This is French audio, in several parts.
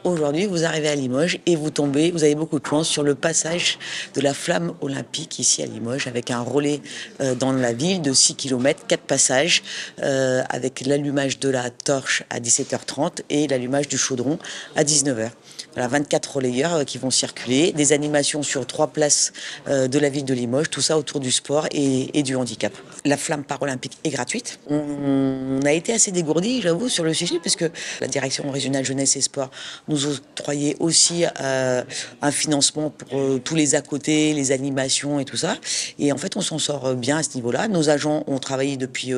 Aujourd'hui, vous arrivez à Limoges et vous avez beaucoup de chance sur le passage de la flamme olympique ici à Limoges avec un relais dans la ville de 6 km, 4 passages avec l'allumage de la torche à 17h30 et l'allumage du chaudron à 19h. Voilà, 24 relayeurs qui vont circuler, des animations sur 3 places de la ville de Limoges, tout ça autour du sport et du handicap. La flamme paralympique est gratuite. On a été assez dégourdi, j'avoue, sur le sujet, parce que la direction régionale jeunesse et sport nous octroyait aussi un financement pour tous les à côté, les animations et tout ça. Et en fait, on s'en sort bien à ce niveau-là. Nos agents ont travaillé depuis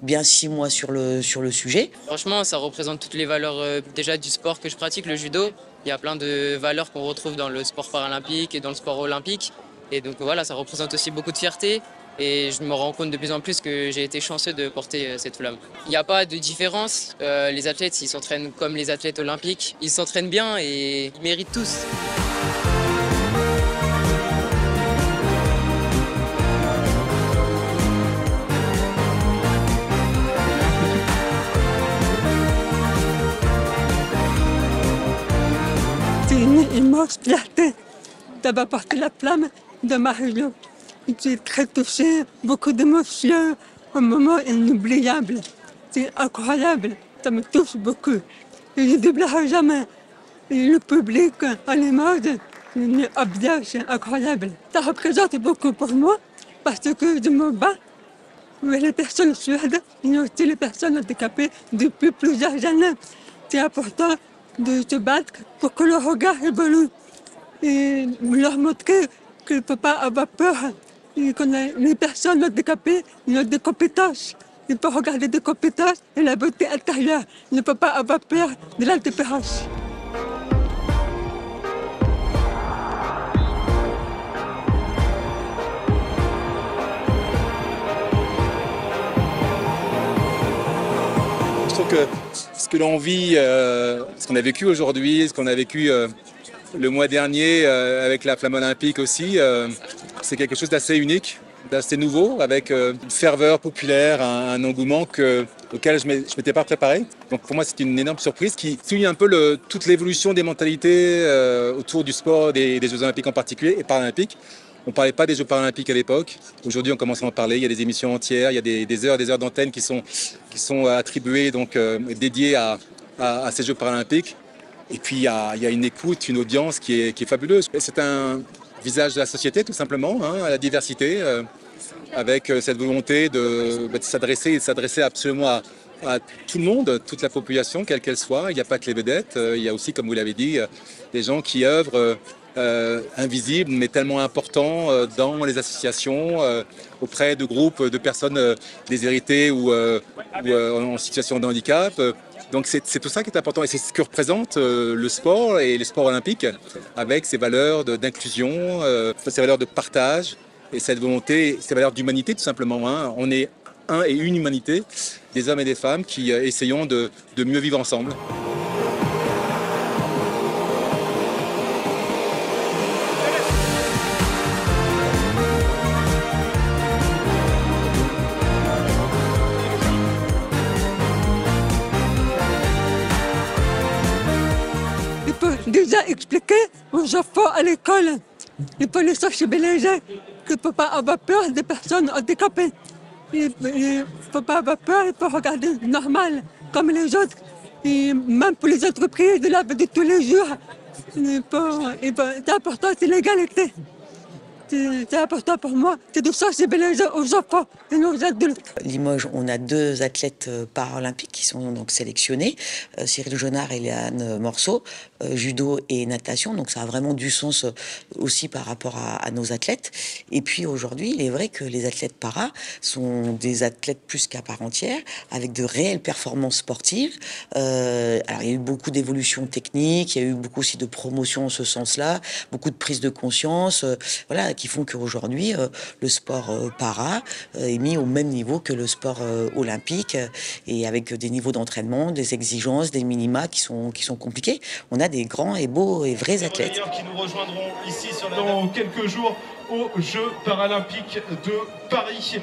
bien 6 mois sur le sujet. Franchement, ça représente toutes les valeurs déjà du sport que je pratique, le judo. Il y a plein de valeurs qu'on retrouve dans le sport paralympique et dans le sport olympique. Et donc voilà, ça représente aussi beaucoup de fierté. Et je me rends compte de plus en plus que j'ai été chanceux de porter cette flamme. Il n'y a pas de différence. Les athlètes, ils s'entraînent comme les athlètes olympiques. Ils s'entraînent bien et ils méritent tous. C'est une immense fierté d'avoir porté la flamme de ma région. Je suis très touchée, beaucoup d'émotions, un moment inoubliable. C'est incroyable, ça me touche beaucoup. Et je n'oublierai jamais. Et le public à Limoges, une ambiance c'est incroyable. Ça représente beaucoup pour moi parce que je me bats avec les personnes sourdes et aussi les personnes handicapées depuis plusieurs années. C'est important de se battre pour que le regard évolue et leur montrer qu'il ne faut pas avoir peur. Et que les personnes handicapées ont des compétences. Il faut regarder des compétences et la beauté intérieure. Il ne faut pas avoir peur de la différence. Je trouve que ce que l'on vit, ce qu'on a vécu aujourd'hui, ce qu'on a vécu le mois dernier avec la flamme olympique aussi, c'est quelque chose d'assez unique, d'assez nouveau, avec une ferveur populaire, un engouement auquel je ne m'étais pas préparé. Donc pour moi, c'est une énorme surprise qui souligne un peu toute l'évolution des mentalités autour du sport, des Jeux olympiques en particulier et paralympiques. On ne parlait pas des Jeux paralympiques à l'époque. Aujourd'hui, on commence à en parler. Il y a des émissions entières, il y a des heures d'antenne qui sont attribuées, donc dédiées à ces Jeux paralympiques. Et puis, il y a une écoute, une audience qui est fabuleuse. C'est un visage de la société, tout simplement, à la diversité, avec cette volonté de s'adresser absolument à tout le monde, toute la population, quelle qu'elle soit. Il n'y a pas que les vedettes. Il y a aussi, comme vous l'avez dit, des gens qui œuvrent invisibles, mais tellement importants dans les associations, auprès de groupes de personnes déshéritées ou en situation de handicap. Donc c'est tout ça qui est important et c'est ce que représente le sport et les sports olympiques avec ces valeurs d'inclusion, ces valeurs de partage et cette volonté, ces valeurs d'humanité tout simplement. On est un et une humanité, des hommes et des femmes qui essayons de mieux vivre ensemble. Déjà expliquer aux enfants à l'école, il faut les sensibiliser qu'il ne faut pas avoir peur des personnes handicapées. Il ne faut pas avoir peur, il faut regarder normal, comme les autres. Et même pour les entreprises de la vie de tous les jours, c'est important, c'est l'égalité. C'est important pour moi, c'est de sensibiliser aux enfants et aux adultes. Limoges, on a 2 athlètes paralympiques qui sont donc sélectionnés, Cyril Jonard et Léane Morceau, judo et natation. Donc ça a vraiment du sens aussi par rapport à nos athlètes. Et puis aujourd'hui, il est vrai que les athlètes para sont des athlètes plus qu'à part entière, avec de réelles performances sportives. Alors il y a eu beaucoup d'évolutions techniques, il y a eu beaucoup aussi de promotion en ce sens-là, beaucoup de prise de conscience, voilà, qui font qu'aujourd'hui, le sport para est mis au même niveau que le sport olympique et avec des niveaux d'entraînement, des exigences, des minima qui sont compliqués. On a des grands et beaux et vrais athlètes. Qui nous rejoindront ici dans quelques jours aux Jeux paralympiques de Paris.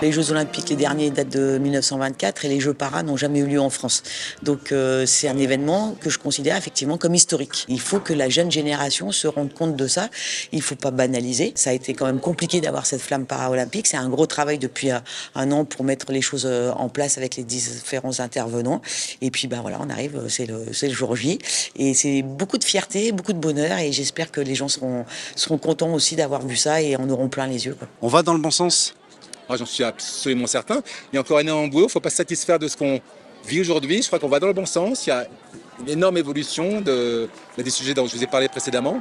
Les Jeux Olympiques, les derniers, datent de 1924 et les Jeux Paras n'ont jamais eu lieu en France. Donc c'est un événement que je considère effectivement comme historique. Il faut que la jeune génération se rende compte de ça. Il ne faut pas banaliser. Ça a été quand même compliqué d'avoir cette flamme para-olympique. C'est un gros travail depuis un an pour mettre les choses en place avec les différents intervenants. Et puis voilà, on arrive, c'est le jour J. Et c'est beaucoup de fierté, beaucoup de bonheur. Et j'espère que les gens seront contents aussi d'avoir vu ça et en auront plein les yeux, quoi. On va dans le bon sens? J'en suis absolument certain. Il y a encore énormément de boulot. Il ne faut pas se satisfaire de ce qu'on vit aujourd'hui. Je crois qu'on va dans le bon sens. Il y a une énorme évolution des sujets dont je vous ai parlé précédemment.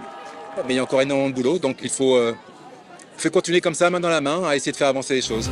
Mais il y a encore énormément de boulot. Donc il faut continuer comme ça, main dans la main, à essayer de faire avancer les choses.